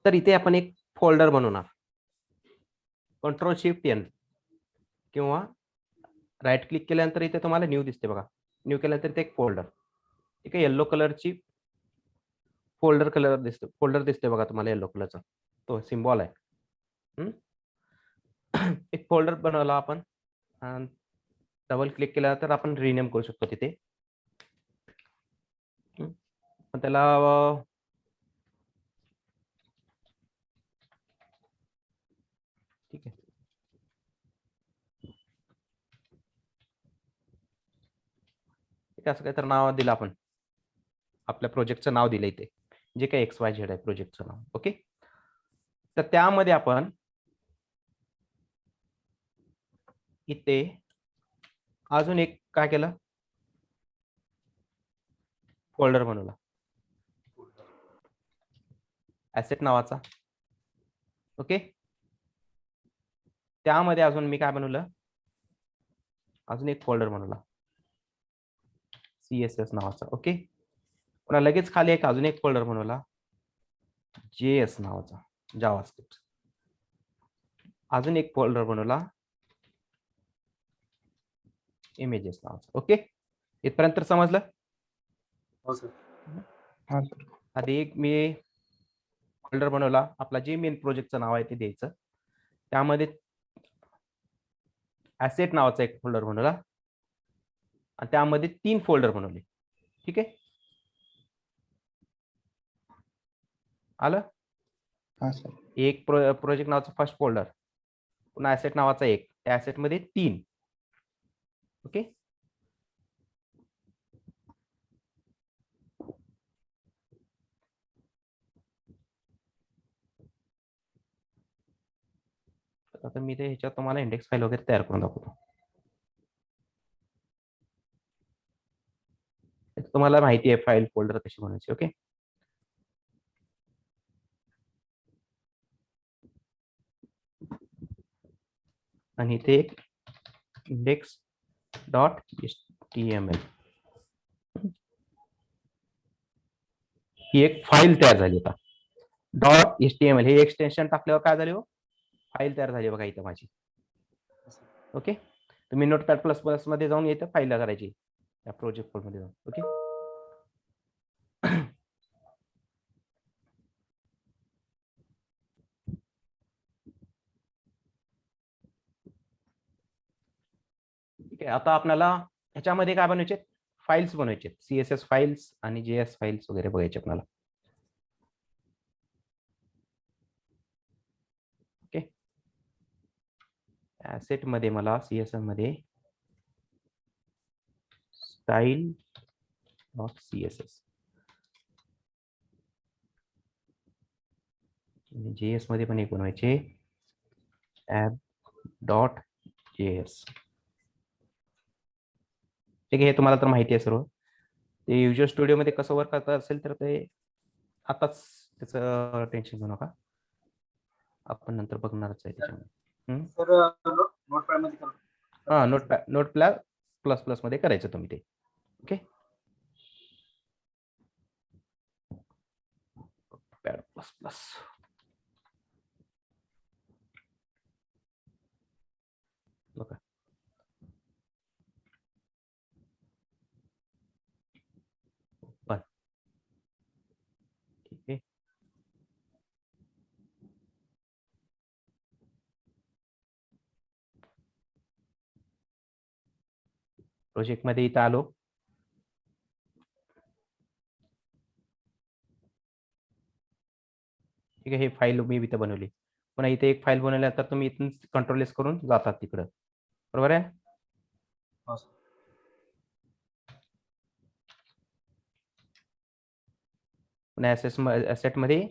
तर इथे आपण एक फोल्डर बनवणार. कंट्रोल शिफ्ट एन किंवा राईट क्लिक केल्यानंतर इथे तुम्हाला न्यू दिसते बघा. न्यू केल्यानंतर इथे एक फोल्डर, ठीक आहे, येलो कलरची फोल्डर दिसते बघा तुम्हाला येलो कलरचा, तो सिम्बॉल आहे. एक फोल्डर बनवला आपण, डबल क्लिक केल्यानंतर आपण रिनेम करू शकतो तिथे. त्याला ठीक आहे, असं काहीतरी नाव दिलं आपण, आपल्या प्रोजेक्टचं नाव दिलं इथे, जे काही XYZ आहे प्रोजेक्टचं नाव. ओके, तर त्यामध्ये आपण इथे अजून एक काय केलं, फोल्डर बनवला ऍसेट नावाचा. ओके, त्यामध्ये अजून मी काय बनवलं, अजून एक फोल्डर बनवला CSS नावाचा. ओके, पुन्हा लगेच खाली एक अजून एक फोल्डर बनवला JS नावाचा, जावास्क्रिप्ट. अजून एक फोल्डर बनवला इमेजेस नावाचा. ओके, इथपर्यंत समजलं? हो सर. आधी एक मी फोल्डर बनवला, आपला जे मेन प्रोजेक्टचं नाव आहे ते द्यायचं, त्यामध्ये ऍसेट नावाचा एक फोल्डर बनवला आणि त्यामध्ये 3 फोल्डर बनवले. ठीक आहे, आलं? एक प्रोजेक्ट नावाचा फर्स्ट फोल्डर, पुन्हा ऍसेट नावाचा एक, त्या ऍसेट मध्ये 3. ओके, आता मी ते ह्याच्यात तुम्हाला इंडेक्स फाईल वगैरे तयार करून दाखवतो. तुम्हाला माहिती आहे फाईल फोल्डर कशी बनवायची. ओके, आणि इथे एक इंडेक्स डॉट HTML ही एक फाईल तयार झाली. आता डॉट HTML हे एक्सटेन्शन टाकल्यावर काय झाले हो, फाईल तयार झाली बघा इथं माझी. ओके, तुम्ही नोटपॅड प्लस प्लस मध्ये जाऊन इथं फाईल करायची या प्रोजेक्ट फोल्डर मध्ये जाऊन. ओके, ठीक आहे. आता आपल्याला ह्याच्यामध्ये काय बनवायचे, फाईल्स बनवायचे, CSS फाईल्स आणि JS फाईल्स वगैरे बघायचे आपल्याला. ओके, ऍसेट मध्ये मला CSS मध्ये स्टाईल डॉट CSS, JS मध्ये पण एक बनवायचे ऍप डॉट JS. ठीक आहे, हे तुम्हाला तर माहिती आहे सर्व. ते युजर स्टुडिओ मध्ये कसं वर्क करत असेल तर ते आताच त्याचं टेन्शन घेऊ नका, आपण नंतर बघणारच आहे त्याच्यामध्ये. सर नोटपॅड मध्ये करू. हा, नोटपॅड प्लस प्लस मध्ये करायचं तुम्ही ते. Okay, notepad plus plus. बघा, ठीक आहे, प्रोजेक्ट मध्ये इथं आलो. ठीक आहे, हे फाईल मी इथं बनवली. पुन्हा इथे एक फाईल बनवल्यानंतर तुम्ही इथून कंट्रोल एस करून जातात तिकडं, बरोबर आहे? पुन्हा ऍसेट मध्ये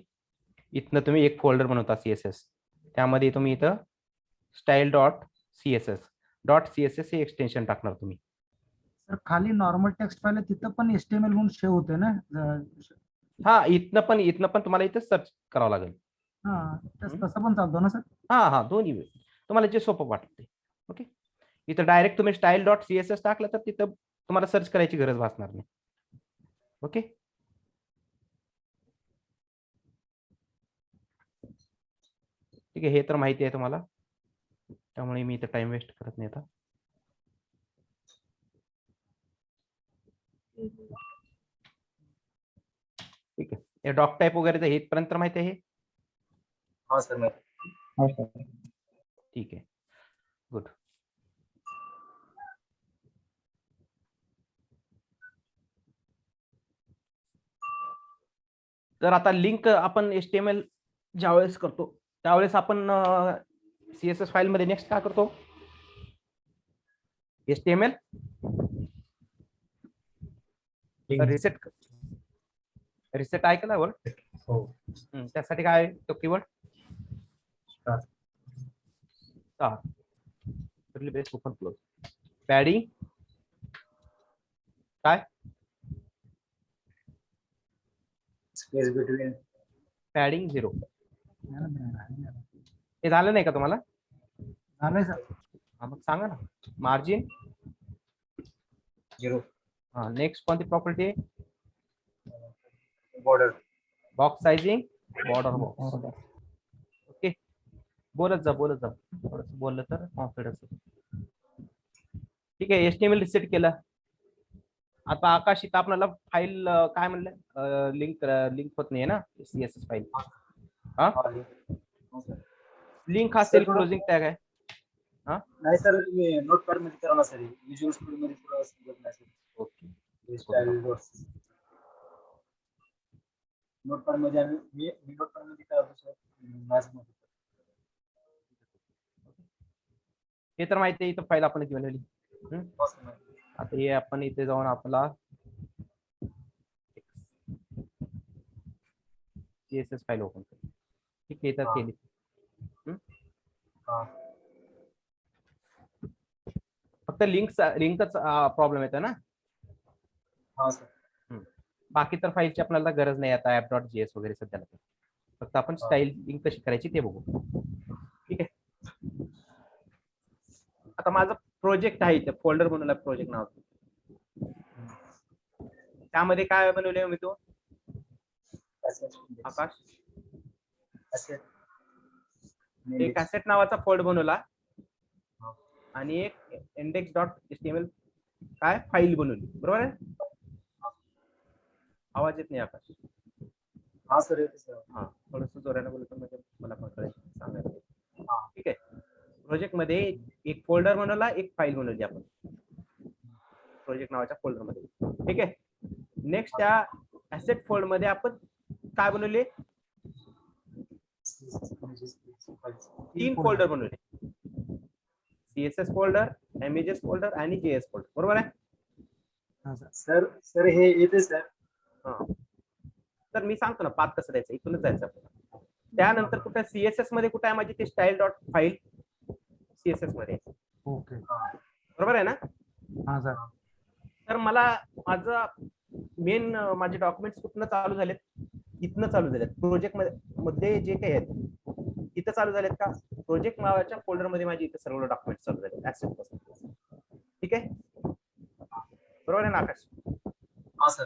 इथनं तुम्ही एक फोल्डर बनवता CSS, त्यामध्ये तुम्ही इथं स्टाईल डॉट CSS हे एक्सटेन्शन टाकणार तुम्ही. सर खाली नॉर्मल टेक्स्ट फाईल तिथं पण HTML म्हणून सेव्ह होते ना? हा, इथनं पण तुम्हाला इथं सर्च करावं लागेल. हा, तसं पण चालतो ना सर? हा, दोन्ही तुम्हाला जे सोपं वाटते. ओके, इथं डायरेक्ट तुम्ही स्टाईल डॉट CSS टाकलं तर तिथं तुम्हाला सर्च करायची गरज भासणार नाही. ओके, ठीक आहे, हे तर माहिती आहे तुम्हाला, त्यामुळे मी इथं टाइम वेस्ट करत नाही आता. ठीक आहे, हे डॉक टाईप वगैरे हे इथपर्यंत माहिती आहे हे. हा सर माहिती. ठीक आहे, गुड. तर आता लिंक आपण HTML ज्यावेळेस करतो त्यावेळेस आपण CSS फाईल मध्ये नेक्स्ट काय करतो, HTML रिसेट ऐकला वर्ड. हो. त्यासाठी काय आहे तो keyword base open close. Padding काय, स्पेस बिटवीन. पॅडिंग 0. हे झालं नाही का तुम्हाला? झालंय सर. हा, मग सांगा ना. मार्जिन 0. हा, नेक्स्ट कोणती प्रॉपर्टी आहे? Border. Box sizing, border box. Okay, बोलत जा थोडंसं बोललं तर कॉन्फिडन्स. ठीक आहे, HTML रिसेट केलं. आता आकाश इथं आपल्याला फाईल काय म्हणलं, लिंक होत नाही ना CSS फाईल. हा, लिंक हा सेल्फ क्लोजिंग टॅग आहे. नाही सर, तुम्ही नोटपॅड मध्ये करा ना सर. विज्युअल स्टुडिओ मध्ये थोडं समजत नाही sir. Okay, style dots notepad मध्ये मी नोटपॅड मध्ये करतो सर. माझ्यामध्ये हे तर माहिती आहे, इथं फाईल आपण बनवली. आता हे आपण इथे जाऊन आपला CSS फाईल ओपन करू. ठीक आहे, इथं केली. फक्त लिंकच प्रॉब्लेम येतो ना. हा सर. बाकी तर फाईलची आपल्याला गरज नाही आता app.js वगैरे सध्याला. फक्त आपण स्टाईल लिंक कशी करायची ते बघू. ठीक आहे, आता माझा प्रोजेक्ट आहे इथे, फोल्डर बनवला प्रोजेक्ट नावाचा. त्यामध्ये काय बनवले मी तो आकाश, एक ॲसेट नावाचा फोल्डर बनवला आणि एक index.html काय फाईल बनवली. बरोबर आहे? आवाज येत नाही आकाश. हा सर येते सर. हा, थोडस जोराने बोलतो म्हणजे मला पण कळेल सांगायचं. ठीक आहे, प्रोजेक्ट मध्ये एक फोल्डर बनवला, एक फाईल बनवली आपण प्रोजेक्ट नावाच्या फोल्डर मध्ये. ठीक आहे, नेक्स्ट त्या ॲसेट फोल्डर मध्ये आपण काय बनवले, 3 फोल्डर बनवले. CSS फोल्डर, images फोल्डर आणि JS फोल्डर. बरोबर आहे सर हे येते सर. तर मी सांगतो ना पाथ कसं द्यायचं, इथूनच जायचं आपल्याला. त्यानंतर कुठे CSS मध्ये कुठे आहे माझी ती स्टाईल डॉट फाईल CSS मध्ये. ओके, बरोबर आहे ना. हा सर. तर मला माझं मेन माझे डॉक्युमेंट्स कुठनं चालू झालेत, इथनं चालू झालेत. प्रोजेक्ट मध्ये जे काही आहेत इथं चालू झालेत का, प्रोजेक्ट नावाच्या फोल्डर मध्ये माझे इथे सर्व डॉक्युमेंट्स चालू झालेत ऍसेट पासून. ठीक आहे, बरोबर आहे ना आकाश? हा सर.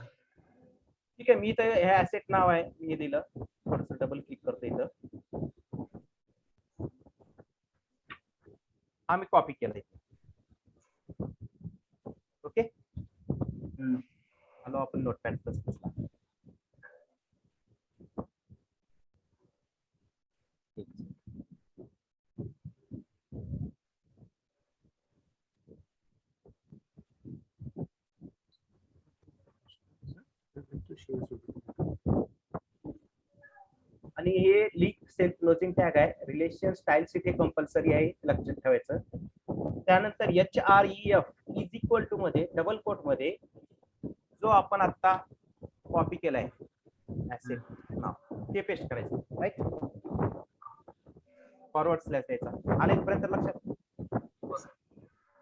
ठीक आहे, मी इथं हे ऍसेट नाव आहे, मी हे दिलं. थोडस डबल क्लिक करतो इथं. हा मी कॉपी केला इथे. ओके, आलो आपण नोटपॅड प्लस. आणि हे लिंक सेल्फ क्लोजिंग टॅग आहे. रिलेशन स्टाईल शीट हे कंपल्सरी आहे, लक्षात ठेवायचं. त्यानंतर HREF इज इक्वल टू मध्ये डबल कोट मध्ये जो आपण आता कॉपी केलाय ऍसेट नाव ते पेस्ट करायचं. राईट, फॉरवर्ड स्लॅश द्यायचा. आले इथपर्यंत लक्षात?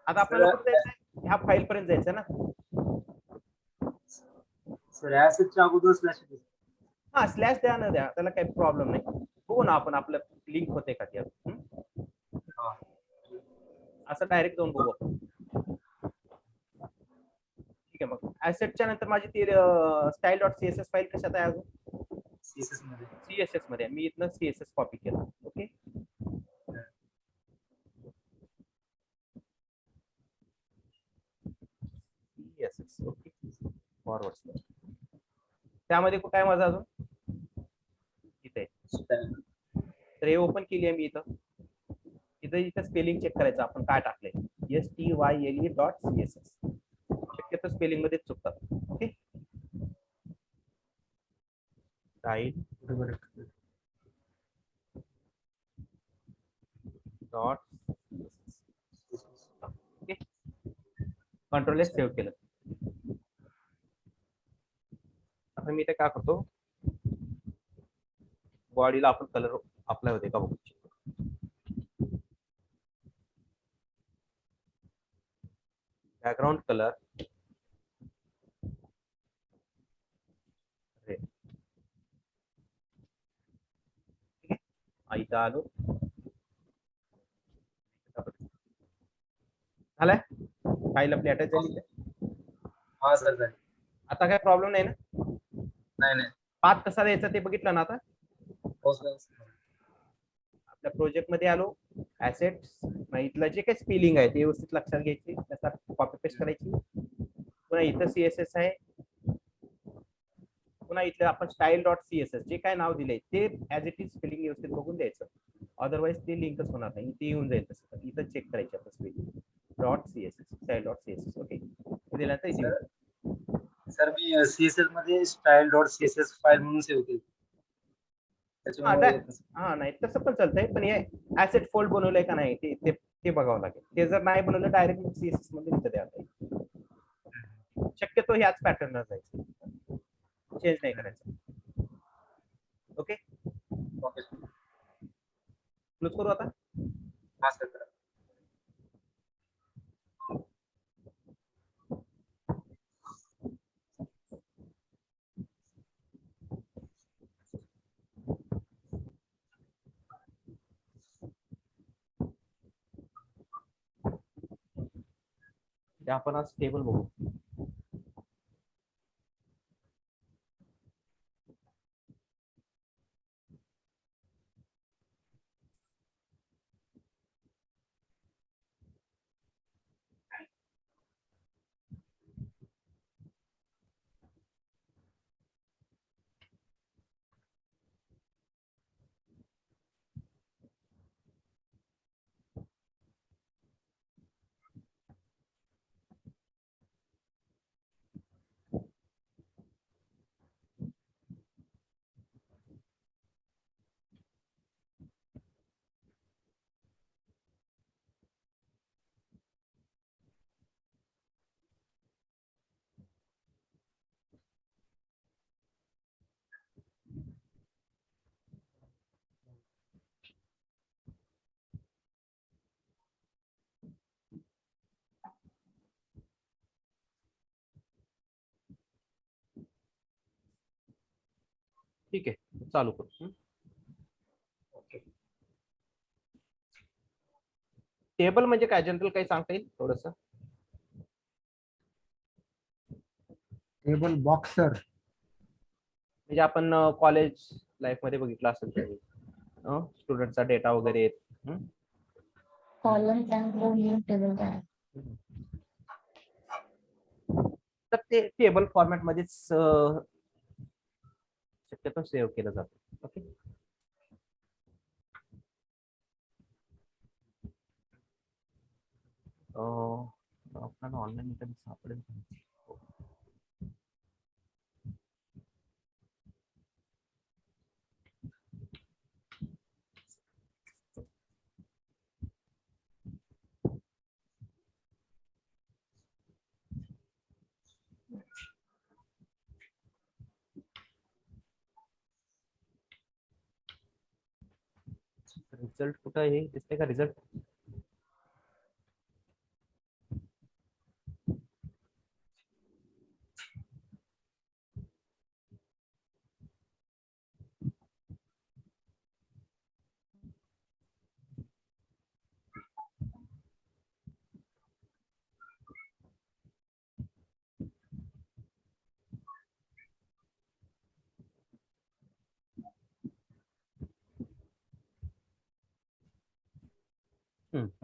आता आपल्याला कुठे जायचंय, ह्या फाईल पर्यंत जायचं ना. सर ऍसेटच्या अगोदर स्लॅश येते. हा, स्लॅश द्या ना, द्या, त्याला काही प्रॉब्लेम नाही. बघू ना आपण आपलं लिंक होते का ते. असं डायरेक्ट जाऊन बघू. ठीक आहे, मग ऍसेटच्या नंतर माझी ती स्टाईल डॉट CSS फाईल कशात आहे अजून? CSS मध्ये. CSS मध्ये. मी इथनं CSS कॉपी केला. Okay, CSS. Okay, forward slash. त्यामध्ये काय माझा अजून इथे, तर हे ओपन केली आहे मी इथं. इथं स्पेलिंग चेक करायचं आपण काय टाकलंय, style.css. शक्यतो स्पेलिंग मध्ये चुकतात. Okay, style dot okay, control S save केलं. आता मी ते काय करतो, बॉडीला आपण कलर अप्लाय होते का बघू. बॅकग्राऊंड कलर इथं आलो, झालाय फाईल आपली अटॅच झाली. हा सर झाली. आता काय प्रॉब्लेम नाही ना. नाही. पाथ कसा द्यायचा ते बघितलं ना. आता हो सर. आपल्या प्रोजेक्ट मध्ये आलो, ऍसेट्स, इथलं जे काही स्पेलिंग आहे ते व्यवस्थित लक्षात घ्यायची, त्याचा कॉपी पेस्ट करायची. पुन्हा इथं CSS आहे, पुन्हा इथलं आपण स्टाईल डॉट CSS जे काय नाव दिलंय ते ऍज इट इज स्पेलिंग व्यवस्थित बघून द्यायचं. अदरवाईज ते लिंकच होणार नाही, ते येऊन जाईल तसं. इथं चेक करायचे आपण spelling dot CSS, style dot CSS. Okay, दिल्यानंतर इथे सर मी CSS मध्ये स्टाईल डॉट CSS फाईल म्हणून सेव्ह केली. हा नाही तसं पण चालतंय, पण हे ऍसेट फोल्ड बनवलंय का नाही ते बघावं लागेल. ते जर नाही बनवलं डायरेक्ट CSS मध्ये इथं द्यावं लागेल. शक्यतो ह्याच पॅटर्नला जायचं, चेंज नाही करायचं. ओके, क्लोज करू आता. हा सर. आपण आज टेबल बघू. ठीक आहे, चालू करू. ओके, टेबल म्हणजे काय, जनरल काही सांगता येईल थोडस. टेबल बॉक्सर म्हणजे आपण कॉलेज लाईफ मध्ये बघितलं असेल त्यावेळी स्टुडंटचा डेटा वगैरे. कॉलम टेबल काय, तर ते टेबल फॉर्मॅट मध्येच शक्यतो सेव्ह केलं जातं. ओके, आपल्याला ऑनलाईन सापडेल. रिझल्ट कुठं आहे दिसते का रिझल्ट.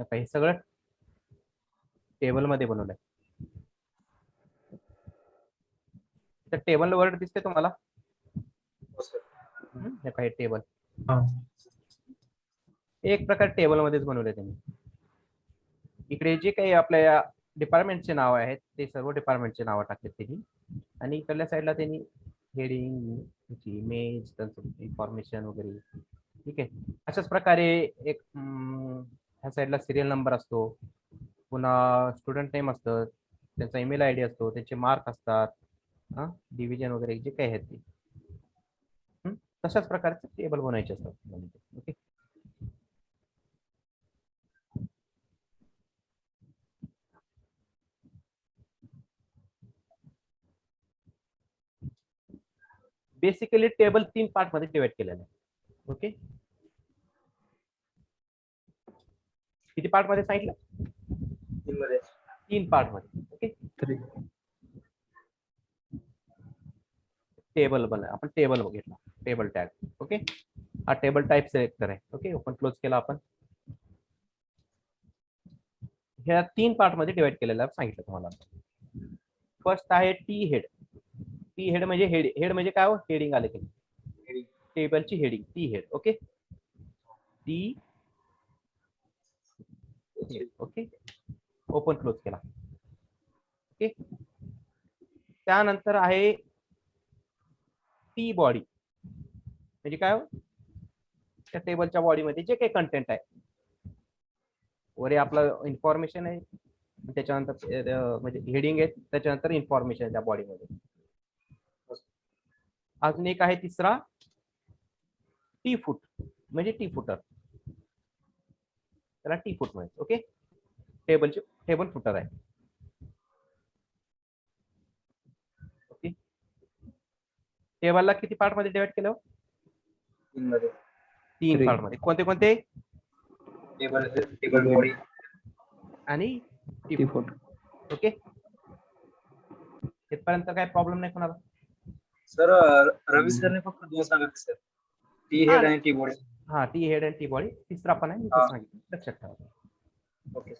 आता हे सगळं टेबल मध्ये बनवलंय. टेबल वर्ड दिसते तुम्हाला? हो सर. हे काही टेबल एक प्रकार टेबल मध्येच बनवले त्यांनी. इकडे जे काही आपल्या डिपार्टमेंटचे नाव आहेत ते सर्व डिपार्टमेंटचे नाव टाकलेत त्यांनी, आणि इकडल्या साईडला त्यांनी हेडिंग, इमेज, इन्फॉर्मेशन वगैरे. ठीक आहे. अशाच प्रकारे एक ह्या साईडला सिरियल नंबर असतो, पुन्हा स्टुडंट नेम असतं, त्यांचा ईमेल आयडी असतो, त्यांचे मार्क असतात, डिव्हिजन वगैरे जे काही आहेत ते. तशाच प्रकारचे टेबल बनायचे असतात. ओके. बेसिकली टेबल 3 पार्ट मध्ये डिवाइड केलेलं आहे. ओके. किती पार्ट मध्ये सांगितलं? 3 पार्ट मध्ये. ओके. टेबल बनला, आपण टेबल घेतला, टेबल टॅग. ओके. हा टेबल टाइप सिलेक्ट कराय. ओके. ओपन क्लोज केला आपण. ह्या 3 पार्ट मध्ये डिवाइड केलेलं आहे सांगितलं तुम्हाला. फर्स्ट आहे टी हेड. टी हेड म्हणजे हेड म्हणजे काय हो? हेडिंग आले की टेबलची heading, T head. Okay. T head. Okay. Open close केला. ओके. त्यानंतर आहे टी बॉडी. म्हणजे काय हो? त्या टेबलच्या बॉडीमध्ये जे काही कंटेंट आहे, वर आपलं इन्फॉर्मेशन आहे, त्याच्यानंतर म्हणजे हेडिंग आहे, त्याच्यानंतर इन्फॉर्मेशन आहे त्या बॉडीमध्ये. अजून एक आहे तिसरा टी फूट, म्हणजे टी फुटर. त्याला टी फूट म्हणतात. ओके. टेबल फुटर आहे. ओके. टेबलला किती पार्ट मध्ये डिवाइड केलं? 3 पार्ट मध्ये. कोणते कोणते? टेबल बॉडी आणि टी फूट. ओके. इथपर्यंत काय प्रॉब्लेम नाही कोणाला? सर रवी सरने फक्त 2 सांगितले सर, टी हेड आणि टी बॉडी. हा, टी हेड आणि टी बॉडी. तिसरा पण आहे, मी ते सांगितलं, लक्षात ठेवा. ओके.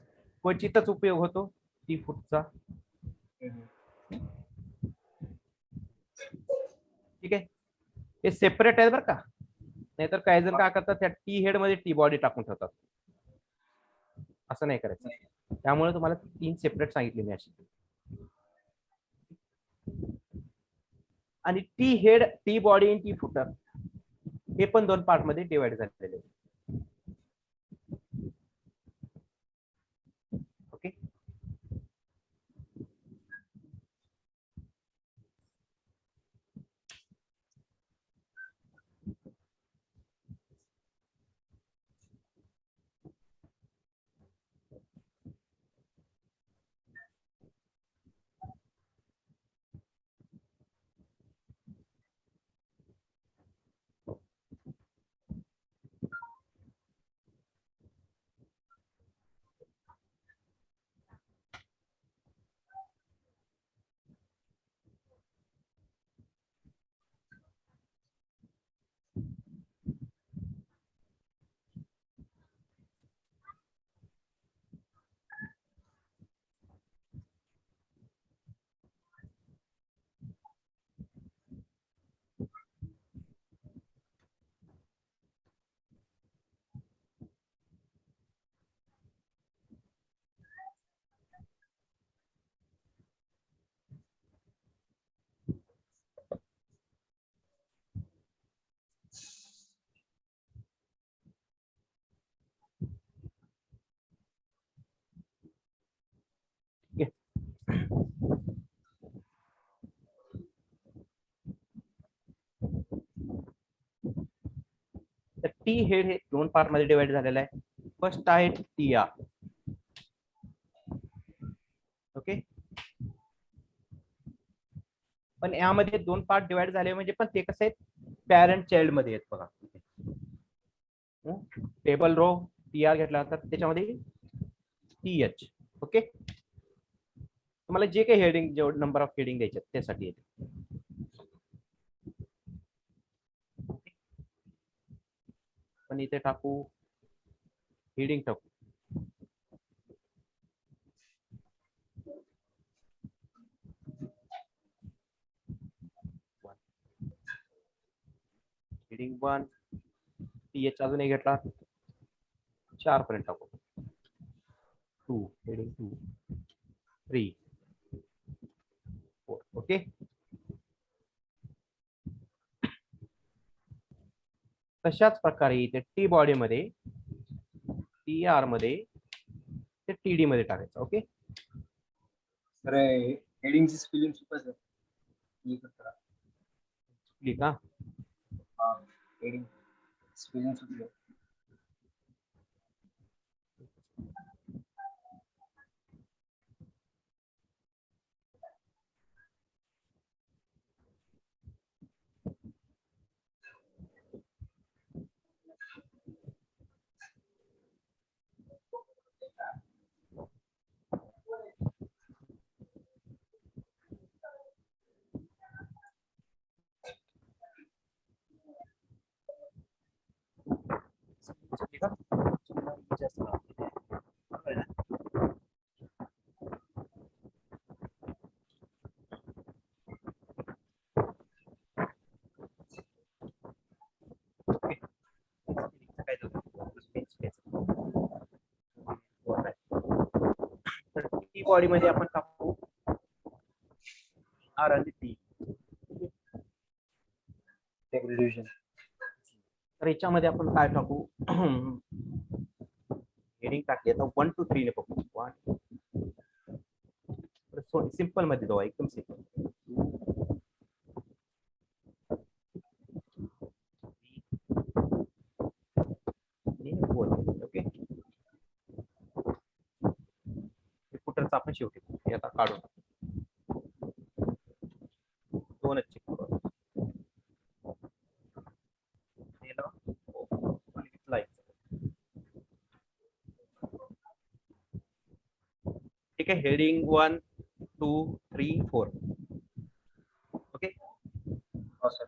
क्वचितच उपयोग होतो टी फूटचा. ठीक आहे. हे सेपरेट आहे बरं का, नाहीतर काही जण काय करतात, त्या टी हेड मध्ये टी बॉडी टाकून ठेवतात. असं नाही करायचं. त्यामुळे तुम्हाला 3 सेपरेट सांगितले मी अशी. आणि टी हेड, टी बॉडी आणि टी फुटर हे पण 2 पार्ट मध्ये डिवाइड झालेले. ओके. तर टी हेड हे 2 पार्ट मध्ये डिवाइड झालेलं आहे. फर्स्ट आहे टी आर. ओके. पण यामध्ये 2 पार्ट डिवाइड झाले म्हणजे पण ते कसं आहे, पॅरेंट चाइल्ड मध्ये आहेत बघा. टेबल रो टी आर घेतला तर त्याच्यामध्ये टी एच. ओके. तुम्हाला जे काही हेडिंग, जेवढे नंबर ऑफ हेडिंग द्यायचे त्यासाठी येते. पण इथे टाकू हेडिंग टाकू. हेडिंग 1 TH अजून एक घेतला 4 पर्यंत टाकू 2 हेडिंग 2 3 4 ओके. तशाच प्रकारे इथे टी बॉडी मध्ये TR मध्ये ते TD मध्ये टाकायचं. ओके. सर हेडिंगची स्पेलिंग चुका सर. क्लिक हा हा हेडिंग स्पेलिंग चुकलं. क्लिक हा. काय झालं? तर टी बॉडी मध्ये आपण टाकू आर आणि टी. रिव्हिजन तर याच्यामध्ये आपण काय टाकू हेडिंग टाकली आता 1 2 3 ने बघू 1 सिंपल मध्ये जाऊ एकदम सिंपल. ओके फुटरचा आपण शेवटी हे आता काढून दोनच चेक करू. ठीक आहे हेडिंग 1 2 3 4 ओके. हो सर.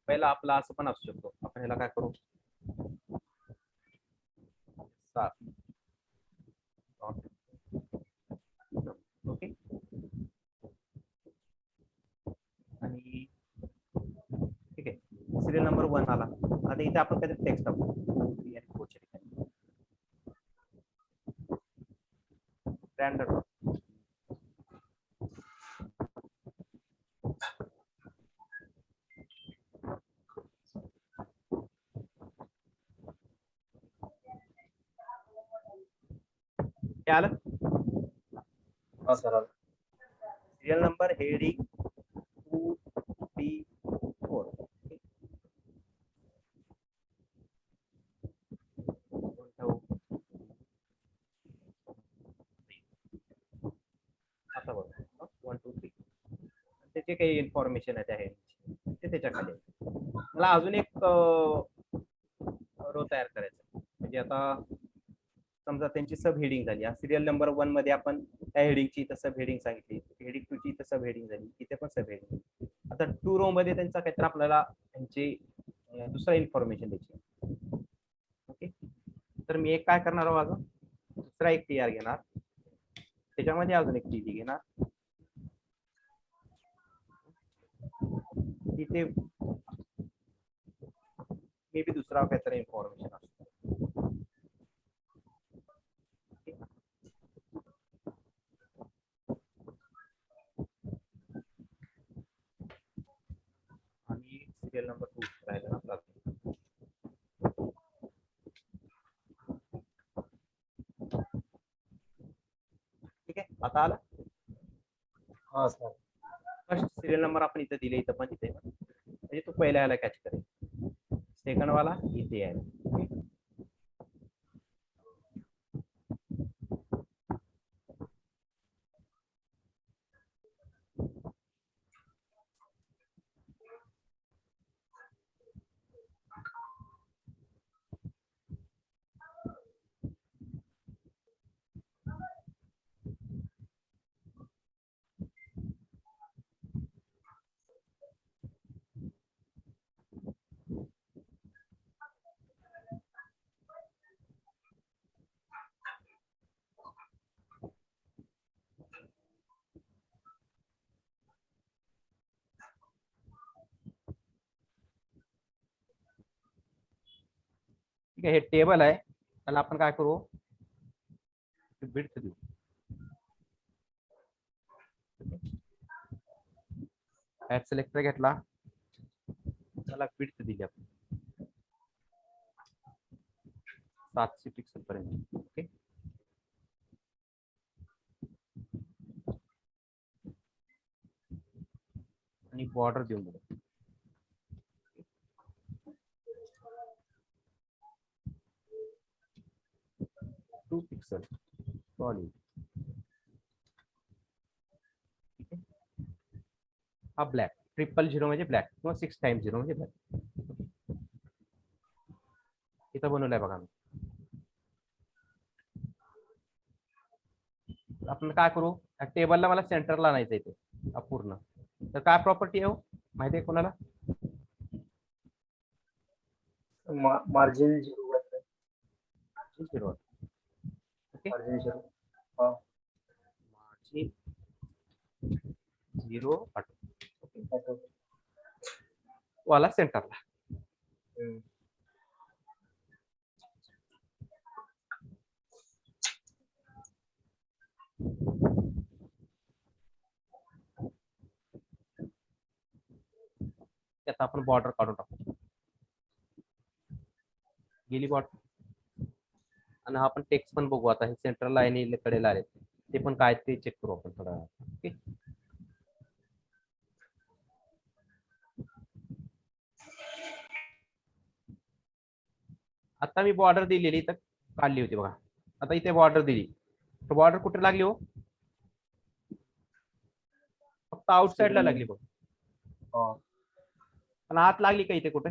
पहिला आपला असं पण असू शकतो आपण ह्याला काय करू 7 ओके आणि ठीक आहे सिरियल नंबर 1 आला. आता इथे आपण कधी टेक्स्ट टाकू 3 आणि 4 च्या ठिकाणी स्टँडर्ड काय आलं हा सर. सिरियल नंबर हेडिंग 2 3 4 आता बघ 1 2 3 त्याचे काही इन्फॉर्मेशन आहे त्या हेडिंगची ते त्याच्या खाली आहे. मला अजून एक रो तयार करायचा म्हणजे आता समजा त्यांची सब हेडिंग झाली सिरियल नंबर 1 मध्ये आपण त्या हेडिंगची इथं सब हेडिंग सांगितली हेडिंग 2 ची इथं सब हेडिंग झाली इथे पण सब हेडिंग. आता 2 रो मध्ये त्यांचा काहीतरी आपल्याला त्यांची दुसरा इन्फॉर्मेशन द्यायची. ओके तर मी एक काय करणार आहोत अजून दुसरा एक TR घेणार त्याच्यामध्ये अजून एक TD घेणार तिथे मे बी दुसरा काहीतरी इन्फॉर्मेशन असतो. आणि सिरियल नंबर 2 राहिला ना आपला. ठीक आहे आता आला हा सर. फर्स्ट सिरियल नंबर आपण इथे दिले इथं पण इथे म्हणजे तो पहिल्या याला कॅच करेल सेकंड वाला इथे आहे. आहे, हे टेबल आहे, त्याला आपण काय करू, विड्थ देऊ. ऍड सिलेक्टर घेतला, त्याला विड्थ दिली आपण 700 पिक्सल पर्यंत. ओके, आणि बॉर्डर देऊन बघा. 2 पिक्सल सॉलिड. ठीक आहे, हा ब्लॅक, 000 म्हणजे ब्लॅक किंवा 6 टाइम्स 0 म्हणजे ब्लॅक. इथं बनवलंय बघा मी. आपण काय करू, टेबलला मला सेंटरला आणायचं इथे पूर्ण. तर काय प्रॉपर्टी आहे हो, माहिती आहे कोणाला? मार्जिन 0. Okay, margin 0. मार्जिन 0 वाला सेंटरला. त्यात आपण बॉर्डर काढून टाकू, गेली बॉर्डर. आणि आपण टेक्स्ट पण बघू आता, हे सेंट्रल लाईन कडेला आले, ते पण काय ते चेक करू आपण थोडा. ओके, आता मी बॉर्डर दिलेली तर काढली होती बघा. आता इथे बॉर्डर दिली, तर बॉर्डर कुठे लागली हो, फक्त आउटसाइडला लागली बघ. पण आत लागली का इथे कुठे?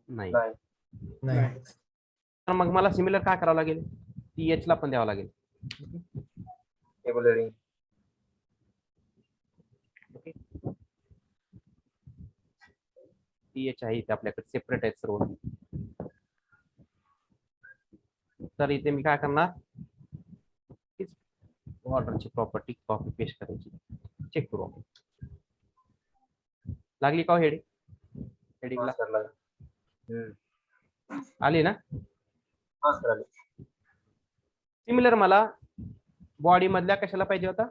नाही. तर मग मला सिमिलर काय करावं लागेल, TH ला पण द्यावं लागेल. ओके, TH आहे इथे आपल्याकडे, सेपरेट आहेत सर्व. तर इथे मी काय करणार, बॉर्डरची प्रॉपर्टी कॉपी पेस्ट करायची, चेक करू आपण. लागली का हेडिंगला? आली ना? सिमिलर मला बॉडी मधल्या कशाला पाहिजे होता,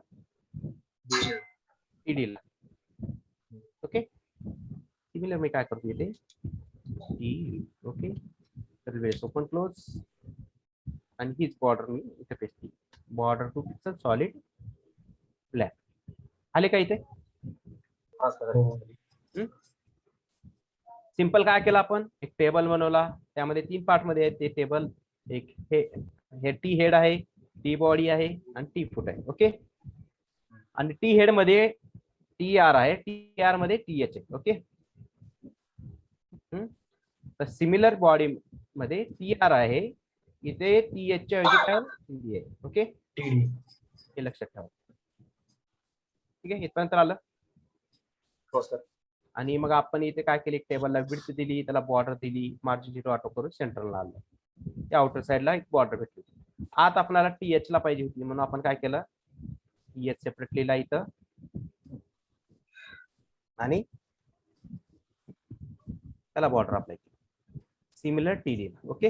TD ला. ओके, सिमिलर मी काय करतो इथे, ओके, तर वेळेस ओपन क्लोज, आणि हीच बॉर्डर मी इथे पेस्ट केली. Border 2 pixel solid black. आले का इथे? सिंपल काय केलं आपण, एक टेबल बनवला, त्यामध्ये 3 पार्ट मध्ये आहे ते टेबल. एक हे टी हेड आहे, टी बॉडी आहे, आणि टी फुट आहे. ओके, आणि टी हेड मध्ये TR आहे, TR मध्ये TH आहे. ओके, तर सिमिलर बॉडी मध्ये TR आहे, इथे TH च्या ऐवजी काय TD आहे. ओके, हे लक्षात ठेवा. ठीक आहे, इथपर्यंत आलं. हो सर. आणि मग आपण इथे काय केले, टेबलला विड्थ दिली, त्याला बॉर्डर दिली, मार्जिन 0 ऑटो करून सेंटरला आलं. त्या आउटर साइडला एक बॉर्डर भेटली. आत आपल्याला TH ला पाहिजे होती, म्हणून आपण काय केलं, TH सेपरेटली ला इथं, आणि त्याला बॉर्डर अप्लाय केली, सिमिलर TD. ओके,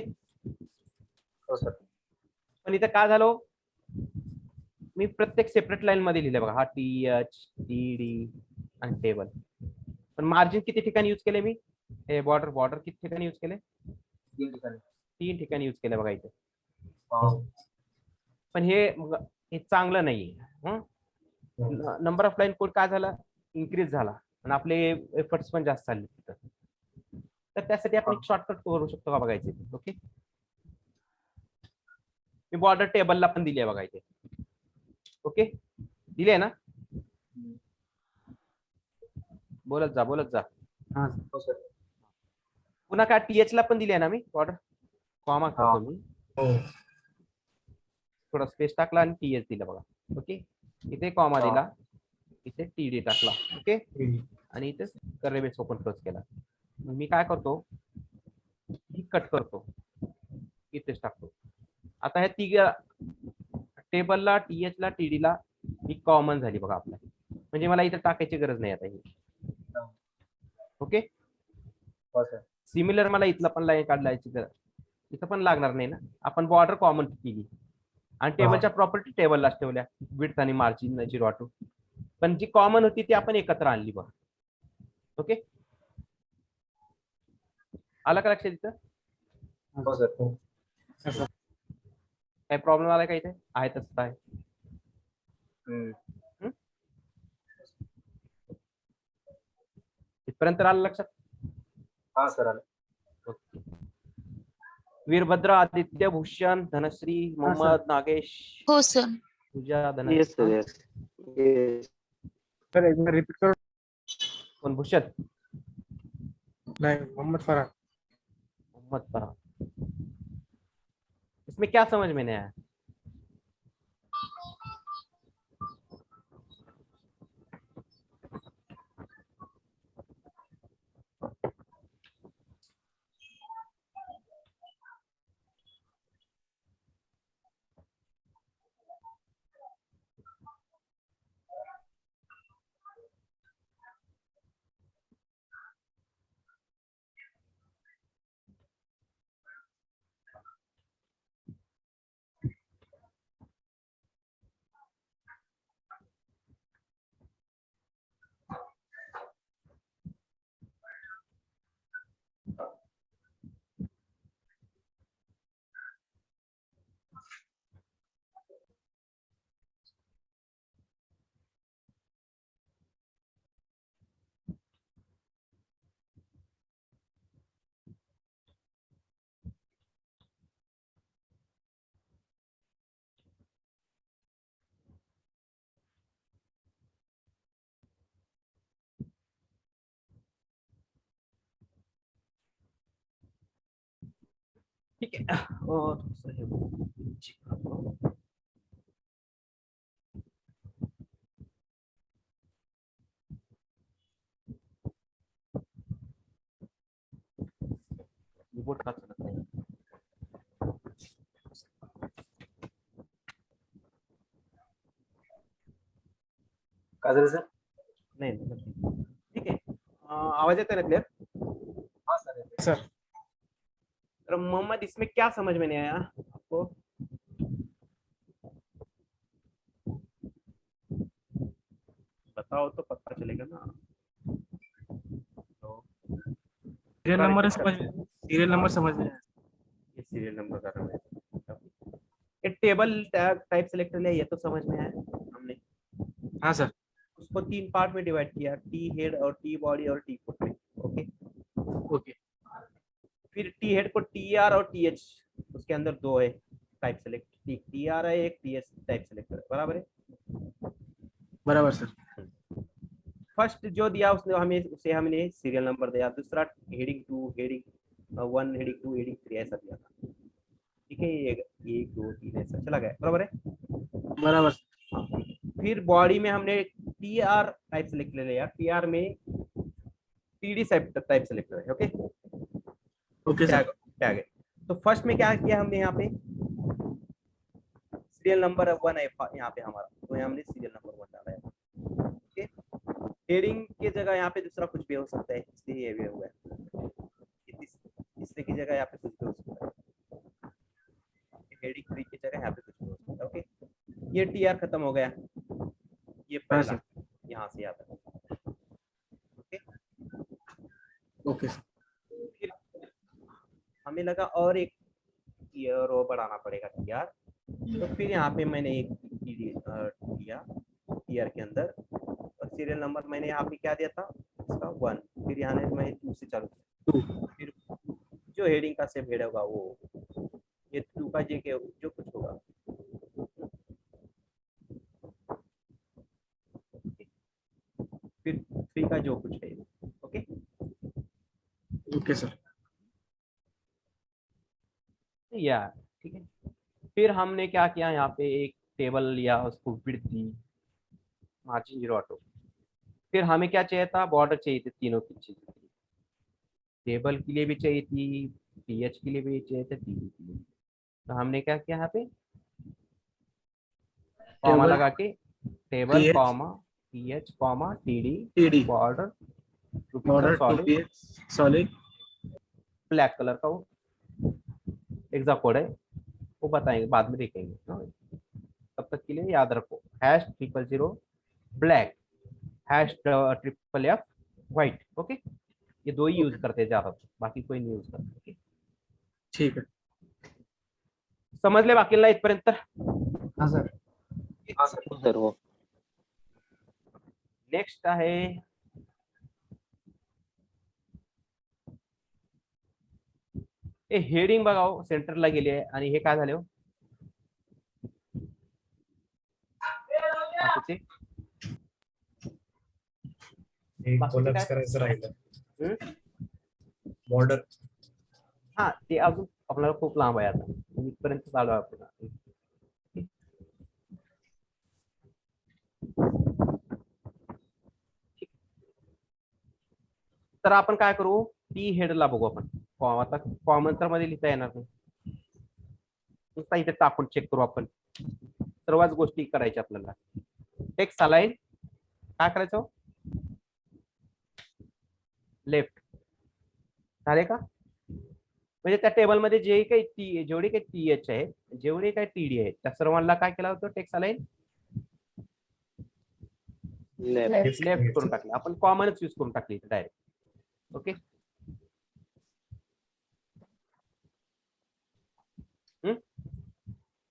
हो सर. पण इथं काय झालं, मी प्रत्येक सेपरेट लाईन मध्ये लिहिले बघा, हा TH, TD आणि टेबल. पण मार्जिन किती ठिकाणी यूज केले मी, हे बॉर्डर किती ठिकाणी यूज केले, 3 ठिकाणी यूज केले बघा इथे. पण हे चांगलं नाहीये. नंबर ऑफ लाईन कोड काय झाला, इन्क्रीज झाला, आणि आपले एफर्ट्स पण जास्त झाले तिथं. तर त्यासाठी आपण एक शॉर्टकट करू शकतो का बघायचे. ओके, मी बॉर्डर टेबलला पण दिली आहे बघा इथे. ओके, दिली आहे ना? बोलत जा. पुन्हा काय TH ला पण दिली आहे ना मी बॉर्डर, कॉमा करतो मी, थोडा स्पेस टाकला आणि TH दिला बघा. ओके, इथे कॉमा दिला, इथे TD टाकला. ओके, आणि इथे कर्ली ओपन क्लोज केला. मी काय करतो, ही कट करतो, इथेच टाकतो. आता ह्या तिघ टेबलला, TH ला, TD ला ही कॉमन झाली बघा आपल्या, म्हणजे मला इथे टाकायची गरज नाही आता ही. ओके, सिमिलर मला इथला पण लाईन काढायची गरज, इथं पण लागणार नाही ना, आपण बॉर्डर कॉमन केली आणि टेबलच्या प्रॉपर्टी टेबललाच ठेवल्या, विड्थ आणि मार्जिन 0 पण जी कॉमन होती ती आपण एकत्र आणली बघ. ओके, आलं का लक्षात इथं? हो सर. काही प्रॉब्लेम आलाय का इथे? आहे तसं आहे. इथपर्यंत आलं लक्षात? हा सर आलं. ओके. वीरभद्र, आदित्य, भूषण, धनश्री, मोहम्मद, नागेश, हो सर. पूजा, Yes, sir. Dhanashree, Yes. Yes. Sir एक बार रिपीट करो. कौन? भूषण, नहीं, मोहम्मद फरहान. मोहम्मद फरहान. इसमें क्या समझ में नहीं आया? ठीक है, और कीबोर्ड का चलत नाही. काय झालं सर? नाही नाही. ठीक आहे, आवाज येतोय ना क्लियर? हा सर. सर तर मोहम्मद, इसमें क्या समझ में नहीं आया आपको? बताओ तो पता चलेगा ना. तो सीरियल नंबर समझ में आया. ये सीरियल नंबर का नाम है. ये टेबल टाइप सेलेक्टर लिया, ये तो समझ में आया हमने. हाँ सर. उसको 3 पार्ट में डिवाइड किया, टी हेड और टी बॉडी और टी फुट में. Okay, okay. फिर टी हेड को टी आर और टी एच, उसके अंदर 2 है टाइप सेलेक्ट, टी आर है, एक टी एच टाइप सेलेक्टर. बराबर है. बराबर सर. फर्स्ट जो दिया उसने हमें, उसे हमने सीरियल नंबर दिया. दूसरा हेडिंग 2, हेडिंग 1, हेडिंग 2, हेडिंग 3 ऐसा दिया था. ठीक है, ये 1 2 3 ऐसा चला गया. बराबर है. बराबर. फिर बॉडी में हमने टी आर टाइप सेलेक्ट ले लिया. टी आर में टीडी टाइप सेलेक्टर है. Okay okay sir. टैग है. तो फर्स्ट में क्या किया हमने, यहाँ पे सीरियल नंबर 1 है यहाँ पे हमारा, तो हमने सीरियल नंबर 1 डाला है. ओके, हेडिंग की जगह यहाँ पे दूसरा कुछ भी हो सकता है, इसलिए ये भी हुआ है. तीसरे की जगह यहाँ पे कुछ भी हो सकता है. हेडिंग 3 की जगह यहाँ पे कुछ भी हो सकता है. ओके, ये टी आर खत्म हो गया. ये पहला यहाँ से आता है. Okay okay. फिर हमें लगा और एक रो बढ़ाना पड़ेगा टी आर, तो फिर यहाँ पे मैंने एक दिया टी आर के अंदर, और सीरियल नंबर मैंने यहाँ पे क्या दिया था, इसका 1. फिर यहाँ मैं 2 से चालू, फिर जो हेडिंग का सेम हेड होगा वो, ये 2 का जे के जो कुछ होगा, फिर 3 का जो कुछ है. Okay okay sir. या ठीक है. फिर हमने क्या किया, यहाँ पे एक टेबल लिया, उसको विड्थ दी, मार्जिन 0 ऑटो. फिर हमें क्या चाहिए था, बॉर्डर चाहिए थी तीनों की चीज. टेबल के लिए भी चाहिए थी, पीएच के लिए भी चाहिए थे, टीडी के लिए. तो हमने क्या किया, यहाँ पे कॉमा लगा के table comma PH comma TD border border two PH solid black colour का वो एग्जैक्ट कोड है वो बताएंगे, बाद में देखेंगे। तब तक के लिए याद रखो #000 ब्लैक, #FFF व्हाइट। ओके, ये दो ही यूज Okay. करते हैं ज्यादा, बाकी कोई नहीं यूज करते। ओके, ठीक है। समजले बाकीला इथपर्यंत? हा सर. सर हो. नेक्स्ट आहे हे हेडिंग बघा, सेंटरला गेली आहे आणि हे काय झाले हो बाकीचे? एक बाकीचे कोलॅप्स काय? करायचं राहिलं. हम्म? बॉर्डर हा, ते अजून आपल्याला खूप लांब आहे, आता इथपर्यंत चालू आहे आपल्याला. तर आपण काय करू, टी हेडला बघू आपण. आता कॉमन तर मध्ये लिहिता येणार नाही, नुसता इथे टाकून चेक करू आपण. सर्वच गोष्टी करायच्या आपल्याला. टेक्स्ट अलाइन काय करायचं, लेफ्ट झाले का? म्हणजे त्या टेबलमध्ये जे काही जेवढे काही TH आहे, जेवढे काही TD आहे, त्या सर्वांना काय केलं होतं, टेक्स्ट अलाइन Left. लेफ्ट करून टाकले. आपण कॉमनच यूज करून टाकली डायरेक्ट. Okay,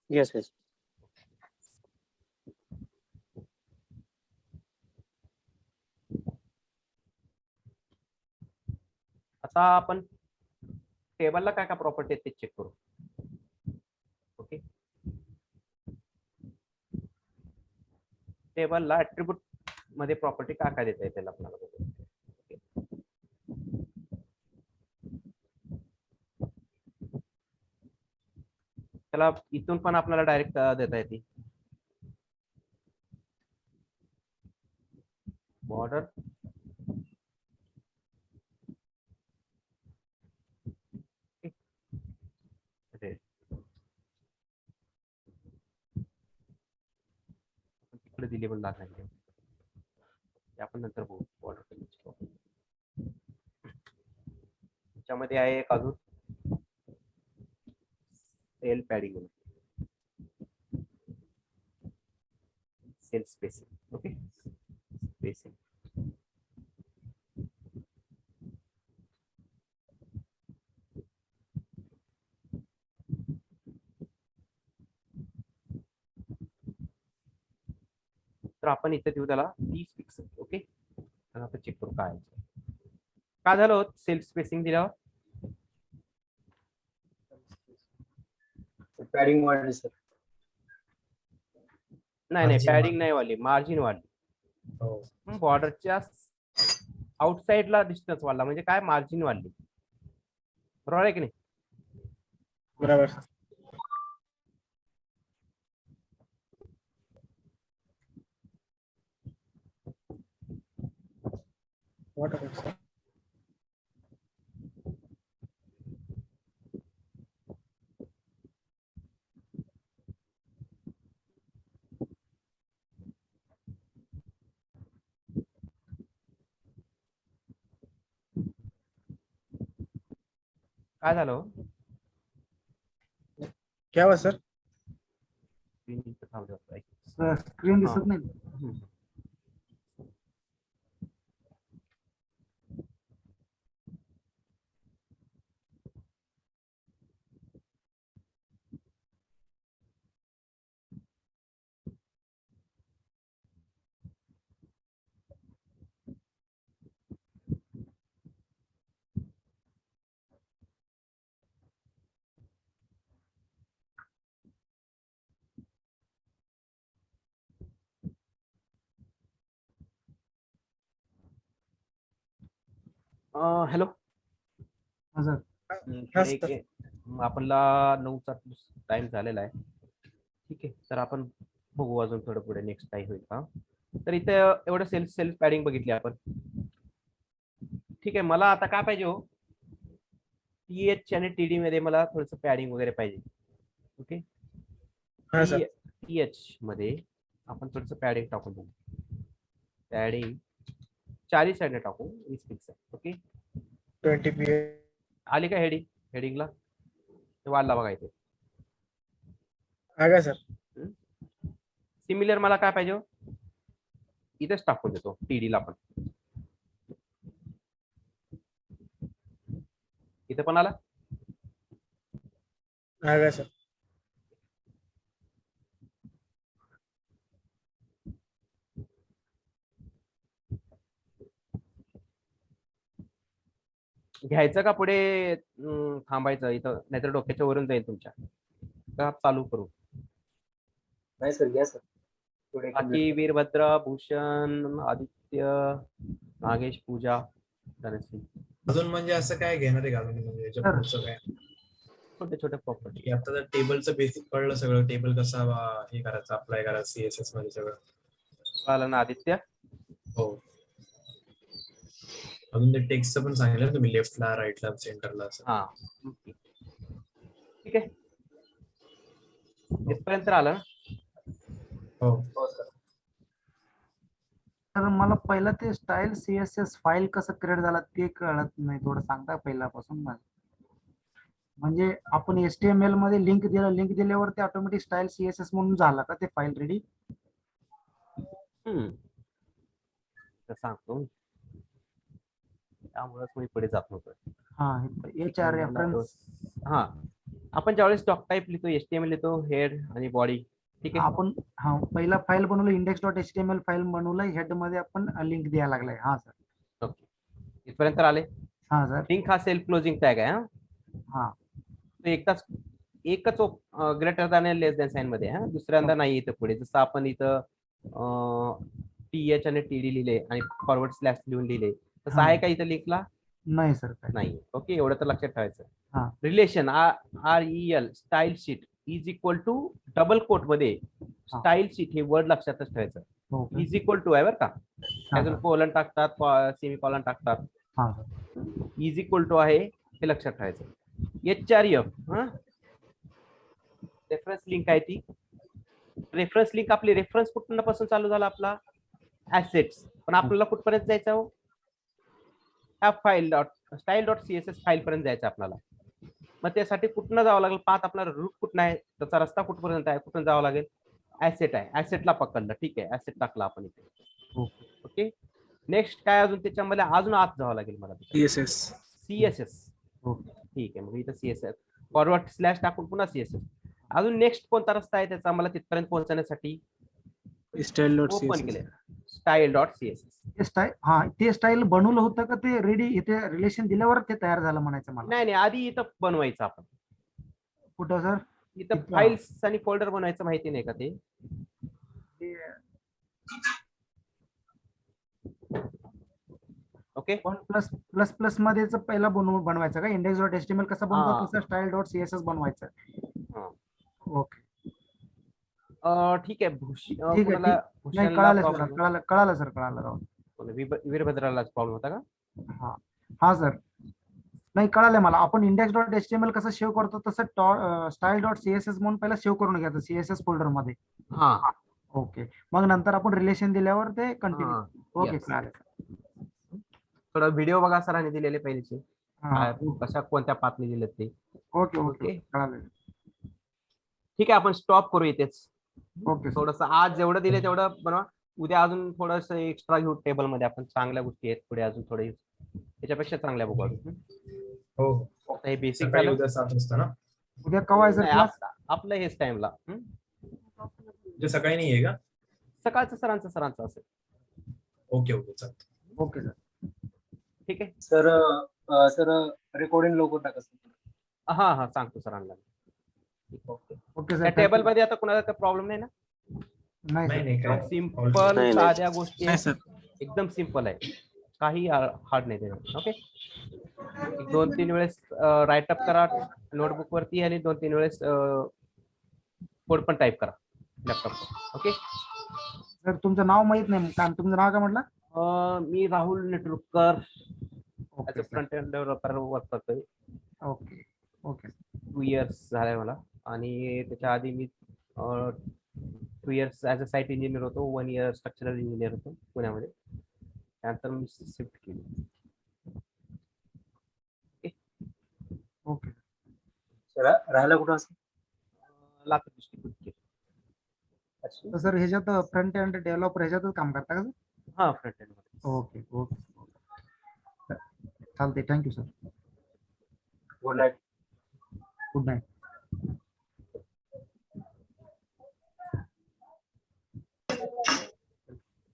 yes yes. आता आपण टेबलला काय काय प्रॉपर्टी आहेत ते चेक करू. ओके, टेबलला ऍट्रिब्यूट मध्ये प्रॉपर्टी काय काय देता येतील आपल्याला बघू. त्याला इथून पण आपल्याला डायरेक्ट देता येते. बॉर्डर तिकडे दिले पण दाखवायचे, आपण नंतर बघू. बॉर्डर त्याच्यामध्ये आहे एक अजून cell padding, cell spacing. Okay, spacing तर आपण इथे देऊ त्याला 30 पिक्सल. ओके, तर आपण चेक करू काय काय झालं सेल्फ स्पेसिंग दिल्यावर. पॅडिंग वाढली सर. नाही Margin पॅडिंग वाढली. नाही वाढली, मार्जिन वाढली. हो. बॉर्डरच्या आउटसाइडला डिस्टन्स वाढला, म्हणजे काय, मार्जिन वाढली. बरोबर आहे की नाही? बराबर. What about sir? काय झालं क्या हुआ सर? स्क्रीन दिसत नाही. हॅलो हा सर. आपला 9चा टाइम झालेला आहे. ठीक आहे, तर आपण बघू अजून थोडं पुढे नेक्स्ट काय होईल का. तर इथे एवढं सेल्फ पॅडिंग बघितली आपण. ठीक आहे, मला आता काय पाहिजे हो, TH आणि TD मध्ये मला थोडस पॅडिंग वगैरे पाहिजे. ओके, हा सर. TH मध्ये आपण थोडस पॅडिंग टाकून देऊ. पॅडिंग 40 साईडने टाकू, 20 पिक्सल. Okay, 20 px. आली का हेडिंग, हेडिंगला ते वाढला बघा इथे. आ गया सर. सिमिलर मला काय पाहिजे हो? इथेच टाकून देतो टीडी ला पण. इथे पण आला. आ गया सर. घ्यायचं का पुढे थांबायचं इथं, नाहीतर डोक्याच्या वरून जाईल तुमच्या. का चालू करू? नाही सर घ्या सर पुढे बाकी वीरभद्र, भूषण, आदित्य, नागेश, पूजा, धनश्री, अजून म्हणजे असं काय घेणार आहे का अजून म्हणजे याच्या सर. पुढचं काय? छोटे छोटे प्रॉपर्टी. की आता तर टेबलचं बेसिक कळलं सगळं, टेबल कसा हे करायचं, अप्लाय करायचं सीएसएस मध्ये सगळं. कळालं ना आदित्य? हो. अजून ते टेक्स्टचं पण सांगितलं तुम्ही, लेफ्टला, राईटला, सेंटरला असं. हा ठीक आहे. इथपर्यंत आलं ना? हो. हो सर. तर मला पहिलं ते स्टाईल सीएसएस फाईल कसं क्रिएट झाला ते कळत नाही, थोडं सांगता पहिल्यापासून मला. म्हणजे आपण HTML मध्ये लिंक दिल्यावर ते ऑटोमॅटिक स्टाईल सीएसएस म्हणून झाला का ते फाईल रेडी? तर सांगतो. त्यामुळेच मी पुढे जात नव्हतो. हा HR रेफरन्स. हा, आपण ज्यावेळेस डॉक टाईप लिहितो, HTML लिहितो, हेड आणि बॉडी. ठीक आहे. आपण पहिला फाईल बनवलं, index.html फाईल बनवलं, हेड मध्ये आपण लिंक द्यायला लागलाय. हा सर. ओके, इथपर्यंत आले. हा सर. लिंक हा सेल्फ क्लोजिंग टॅग आहे. हा तो एकच ग्रेटर दॅन लेस दॅन साइन मध्ये. हा, दुसऱ्यांदा नाही इथं पुढे. जसं आपण इथं TH आणि TD लिहिले आणि फॉरवर्ड स्लॅश लिहून लिहिले, तसं आहे का इथं लिंकला? नाही सर. काय नाही. ओके, एवढं तर लक्षात हा. ठेवायचं. Relation REL style sheet is equal to double quote मध्ये स्टाईल शीट हे वर्ड लक्षातच ठेवायचं. ओके. इज इक्वल टू आहे बरं का. हा, अजून सर. कोलन टाकतात, सेमी कॉलन टाकतात. हा, सर. इज इक्वल टू आहे हे लक्षात ठेवायचं. HRF रेफरन्स लिंक आहे ती. रेफरन्स लिंक आपली रेफरन्स कुठपासून चालू झाला आपला? ऍसेट्स. पण आपल्याला कुठपर्यंत जायचं हो? ह्या file style dot CSS file पर्यंत जायचं आपल्याला. मग त्यासाठी कुठनं जावं लागेल? पाथ आपला रूट कुठं आहे, त्याचा रस्ता कुठपर्यंत आहे, कुठून जावं लागेल? ऍसेट आहे, ऍसेटला पकडलं. ठीक आहे, ऍसेट टाकला आपण इथे. ओके, नेक्स्ट काय अजून त्याच्यामध्ये अजून आत जावं लागेल मला? CSS. ठीक आहे, मग इथं CSS फॉरवर्ड स्लॅश टाकून पुन्हा CSS. अजून नेक्स्ट कोणता रस्ता आहे त्याचा मला तिथपर्यंत पोहोचण्यासाठी? ओपन केले स्टाईल डॉट सीएसएस. ते स्टाईल बनवलं होतं का ते रेडी इथे रिलेशन दिल्यावर ते तयार झालं म्हणायचं मला? नाही, आधी इथं बनवायचं आपण. कुठं सर? इथं फाईल्स आणि फोल्डर बनवायचं, माहिती नाही का ते? ओके, प्लस प्लस मध्येच पहिला बनवायचं का? index.html कसं बनवतो तसं स्टाईल डॉट सीएसएस बनवायचं. ओके, ठीक आहे. ठीक आहे. नाही, कळालं सर. वीरभद्राला प्रॉब्लेम होता का? हा सर. नाही, कळालं मला. आपण index.html कसं सेव्ह करतो तसं स्टाईल डॉट सीएसएस म्हणून पहिला सेव्ह करून घ्यायचं सीएसएस फोल्डर मध्ये. हा, ओके, मग नंतर आपण रिलेशन दिल्यावर ते कंटिन्यू. ओके, कळालं. थोडा व्हिडिओ बघा सरांनी दिलेले पहिलेचे, कशा कोणत्या पाथने दिलेत ते. ओके, कळालं. ठीक आहे, आपण स्टॉप करू इथेच. ओके, थोडस आज जेवढं दिले तेवढं बनवा. उद्या अजून थोडस एक्स्ट्रा घेऊ टेबल मध्ये. आपण चांगल्या गोष्टी आहेत पुढे अजून थोडे त्याच्यापेक्षा चांगल्या बघू अजून. हो, आता हे बेसिक सकाळी उद्या 7 वाजता ना? उद्या कवा सर क्लास? आपलं हेच टाइमला. म्हणजे सकाळी नाही आहे का? सकाळचं सरांचं असेल. ओके चालतं. Okay sir. ठीक आहे सर रेकॉर्डिंग लवकर टाका सर. हा, सांगतो सरांना. Okay sir. टेबल मध्ये आता कुणाला काही प्रॉब्लेम नाही ना? नाही सर. सिंपल साध्या गोष्टी नाही सर. एकदम सिंपल आहे, काही हार्ड नाही त्याच्यात. ओके, 2-3 वेळेस राईटअप करा नोटबुक वरती आणि 2-3 वेळेस कोड पण टाईप करा लॅपटॉप. ओके सर, तुमचं नाव माहित नाही. तुमचं नाव काय म्हटलं? मी Rahul Netrukar, okay, front end developer work करतोय. ओके. 2 इयर्स झालाय मला. आणि त्याच्या आधी मी 2 years as a site engineer होतो, 1 इयर स्ट्रक्चरल इंजिनियर होतो पुण्यामध्ये. त्यानंतर मी शिफ्ट केली. ओके. राहायला कुठं असं? लातूर डिस्ट्रिक्ट. अच्छा. तर सर ह्याच्यात फ्रंट एंड डेव्हलपर ह्याच्यातच काम करता का सर? हा फ्रंट एंड मध्ये. ओके ओके चालते. Thank you sir. Good night. Good night.